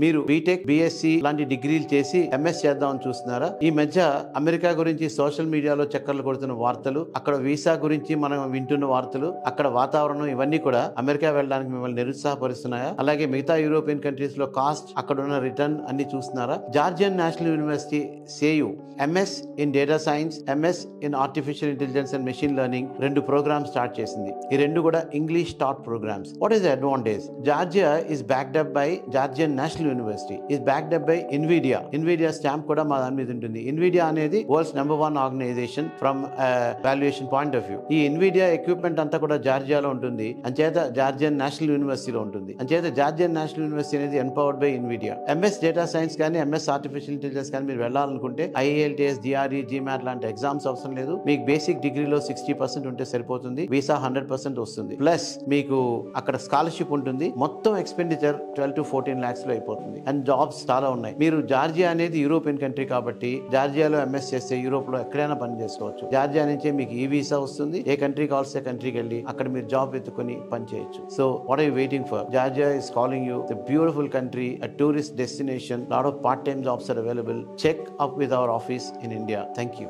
మీరు BTech BSc లాంటి డిగ్రీలు చేసి ఎంఎస్ చేద్దామని చూస్తున్నారా? ఈ మధ్య అమెరికా గురించి సోషల్ మీడియాలో చక్కర్లు కొడుతున్న వార్తలు, అక్కడ వీసా గురించి మనం వింటున్న వార్తలు, అక్కడ వాతావరణం ఇవన్నీ కూడా అమెరికా వెళ్ళడానికి మిమ్మల్ని నిరుత్సాహపరుస్తున్నాయా? అలాగే మిగతా యూరోపియన్ కంట్రీస్ లో కాస్ట్, అక్కడ ఉన్న రిటర్న్ అన్ని చూస్తున్నారా? Georgian national university SEU MS in data science, MS in artificial intelligence and machine learning రెండు ప్రోగ్రామ్స్ స్టార్ట్ చేసింది. ఈ రెండు కూడా English taught programs. What is the advantage? Georgia is backed up by Georgian national university, is backed up by NVIDIA stamp కూడా మా దాని మీద ఉంటుంది. NVIDIA అనేది world's number 1 organisation from valuation point of view. ఈ NVIDIA ఎక్విప్మెంట్ అంతా కూడా జార్జియాలో ఉంటుంది, అంచేత జార్జియన్ నేషనల్ యూనివర్సిటీలో ఉంటుంది. అంచేత జార్జియన్ నేషనల్ యూనివర్సిటీ అనేది empowered by NVIDIA. MS data science కానీ ఎంఎస్ ఆర్టిఫిషియల్ ఇంటెలిజెన్స్ కానీ మీరు వెళ్ళాలనుకుంటే IELTS, GRE, GMAT లాంటి ఎగ్జామ్స్ అవసరం లేదు. మీకు బేసిక్ డిగ్రీలో 60% ఉంటే సరిపోతుంది. వీసా 100% వస్తుంది. ప్లస్ మీకు అక్కడ స్కాలర్షిప్ ఉంటుంది. మొత్తం ఎక్స్పెండిచర్ 12 to 14 lakhs లో అయిపోతుంది. అండ్ జాబ్స్ చాలా ఉన్నాయి. మీరు జార్జియా అనేది యూరోపియన్ కంట్రీ కాబట్టి జార్జియాలో ఎంఎస్ చేస్తే యూరోప్ లో ఎక్కడైనా పని చేసుకోవచ్చు. జార్జియా నుంచే మీకు ఈ వీసా వస్తుంది. ఏ కంట్రీ కావాల్సిన కంట్రీకి వెళ్ళి అక్కడ మీరు జాబ్ ఎత్తుకొని పని చేయొచ్చు. So what are you waiting for? Georgia is calling you, the beautiful country, a tourist destination. Lot of part-time jobs are available. Check up with our office in India. Thank you.